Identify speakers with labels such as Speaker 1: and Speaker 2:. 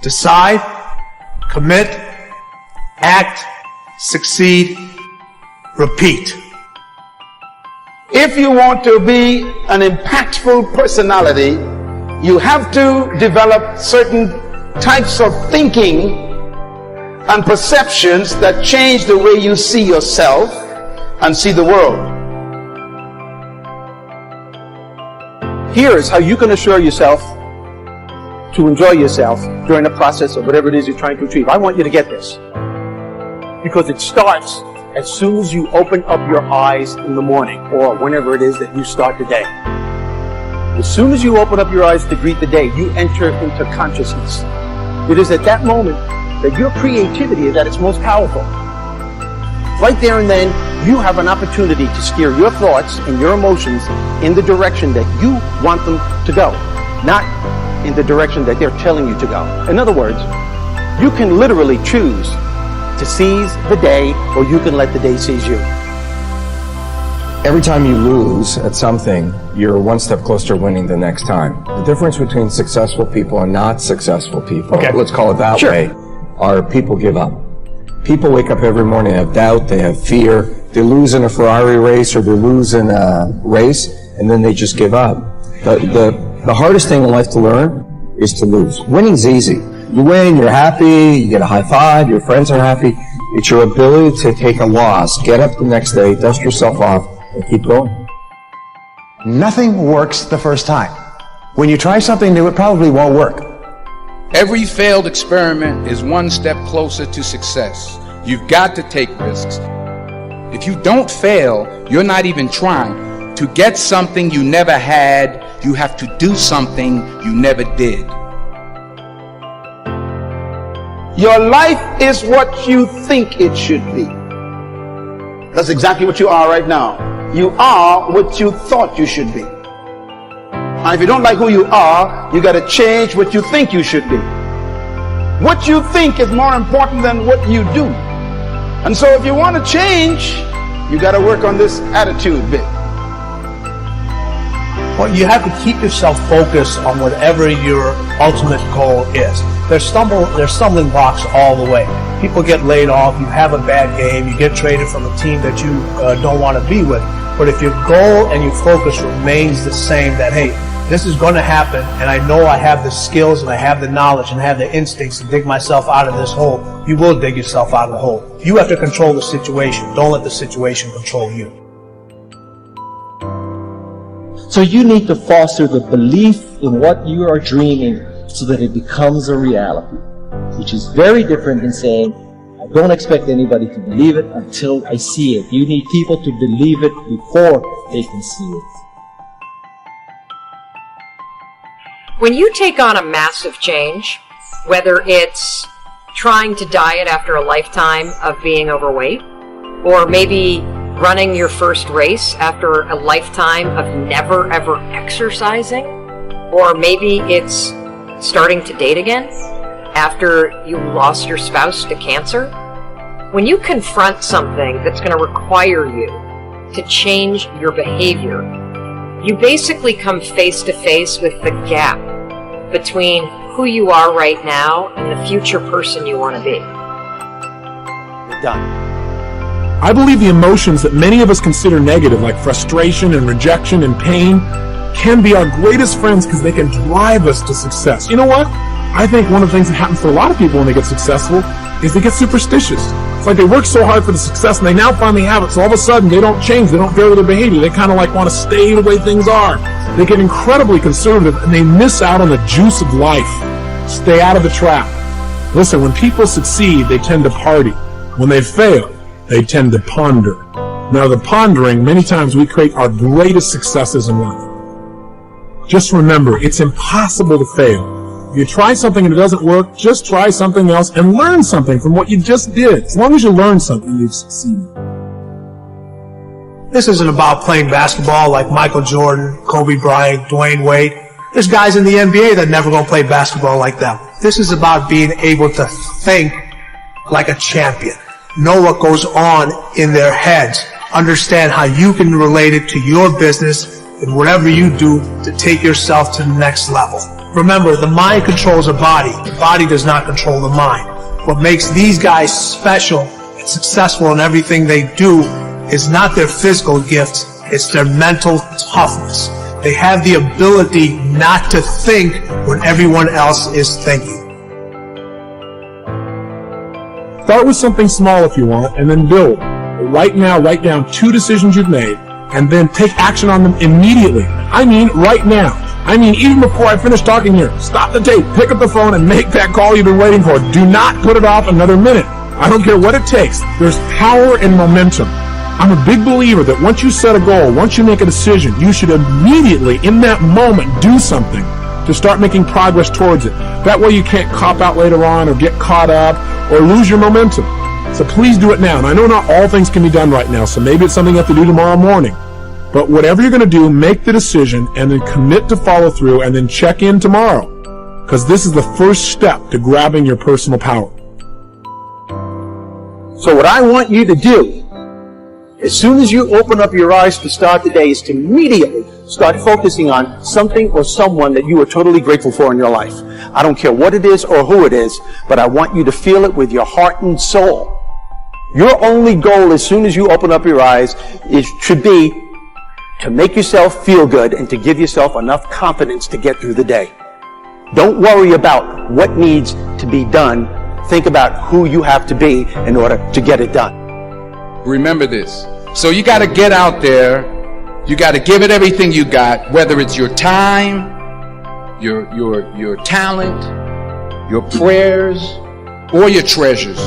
Speaker 1: Decide, commit, act, succeed, repeat. If you want to be an impactful personality, you have to develop certain types of thinking and perceptions that change the way you see yourself and see the world.
Speaker 2: Here is how you can assure yourself to enjoy yourself during the process of whatever it is you're trying to achieve. I want you to get this, because it starts as soon as you open up your eyes in the morning, or whenever it is that you start the day. As soon as you open up your eyes to greet the day, you enter into consciousness. It is at that moment that your creativity is at its most powerful. Right there and then, you have an opportunity to steer your thoughts and your emotions in the direction that you want them to go, not in the direction that they're telling you to go. In other words, you can literally choose to seize the day, or you can let the day seize you.
Speaker 3: Every time you lose at something, you're one step closer to winning the next time. The difference between successful people and not successful people, let's call it that way, are people give up. People wake up every morning and have doubt, they have fear, they lose in a Ferrari race or they lose in a race, and then they just give up. The hardest thing in life to learn is to lose. Winning's easy. You win, you're happy, you get a high five, your friends are happy. It's your ability to take a loss, get up the next day, dust yourself off, and keep going.
Speaker 4: Nothing works the first time. When you try something new, it probably won't work.
Speaker 5: Every failed experiment is one step closer to success. You've got to take risks. If you don't fail, you're not even trying. To get something you never had, you have to do something you never did.
Speaker 1: Your life is what you think it should be. That's exactly what you are right now. You are what you thought you should be. And if you don't like who you are, you got to change what you think you should be. What you think is more important than what you do. And so if you want to change, you got to work on this attitude bit.
Speaker 6: Well, you have to keep yourself focused on whatever your ultimate goal is. There's stumbling blocks all the way. People get laid off, you have a bad game, you get traded from a team that you don't want to be with. But if your goal and your focus remains the same, that, hey, this is going to happen, and I know I have the skills and I have the knowledge and I have the instincts to dig myself out of this hole, you will dig yourself out of the hole. You have to control the situation. Don't let the situation control you.
Speaker 7: So you need to foster the belief in what you are dreaming so that it becomes a reality, which is very different than saying, I don't expect anybody to believe it until I see it. You need people to believe it before they can see it.
Speaker 8: When you take on a massive change, whether it's trying to diet after a lifetime of being overweight, or maybe running your first race after a lifetime of never ever exercising, or maybe it's starting to date again after you lost your spouse to cancer, when you confront something that's going to require you to change your behavior, you basically come face to face with the gap between who you are right now and the future person you want to be.
Speaker 2: You're done.
Speaker 9: I believe the emotions that many of us consider negative, like frustration and rejection and pain, can be our greatest friends because they can drive us to success. You know what? I think one of the things that happens for a lot of people when they get successful is they get superstitious. It's like they work so hard for the success and they now finally have it, so all of a sudden they don't change, they don't vary their behavior, they kind of like want to stay the way things are. They get incredibly conservative and they miss out on the juice of life. Stay out of the trap. Listen, when people succeed, they tend to party. When they fail, they tend to ponder. Now, the pondering, many times we create our greatest successes in life. Just remember, it's impossible to fail. If you try something and it doesn't work, just try something else and learn something from what you just did. As long as you learn something, you've succeeded.
Speaker 6: This isn't about playing basketball like Michael Jordan, Kobe Bryant, Dwayne Wade. There's guys in the NBA that never gonna play basketball like them. This is about being able to think like a champion. Know what goes on in their heads. Understand how you can relate it to your business and whatever you do to take yourself to the next level. Remember, the mind controls the body. The body does not control the mind. What makes these guys special and successful in everything they do is not their physical gifts, it's their mental toughness. They have the ability not to think when everyone else is thinking.
Speaker 9: Start with something small if you want, and then build. Right now, write down 2 decisions you've made, and then take action on them immediately. I mean, right now. I mean, even before I finish talking here. Stop the tape, pick up the phone, and make that call you've been waiting for. Do not put it off another minute. I don't care what it takes. There's power in momentum. I'm a big believer that once you set a goal, once you make a decision, you should immediately, in that moment, do something to start making progress towards it. That way you can't cop out later on or get caught up or lose your momentum. So please do it now. And I know not all things can be done right now, so maybe it's something you have to do tomorrow morning. But whatever you're going to do, make the decision and then commit to follow through and then check in tomorrow. Because this is the first step to grabbing your personal power.
Speaker 2: So what I want you to do, as soon as you open up your eyes to start the day, is to immediately start focusing on something or someone that you are totally grateful for in your life. I don't care what it is or who it is, but I want you to feel it with your heart and soul. Your only goal as soon as you open up your eyes should be to make yourself feel good and to give yourself enough confidence to get through the day. Don't worry about what needs to be done. Think about who you have to be in order to get it done.
Speaker 5: Remember this. So you got to get out there. You got to give it everything you got, whether it's your time, your talent, your prayers, or your treasures.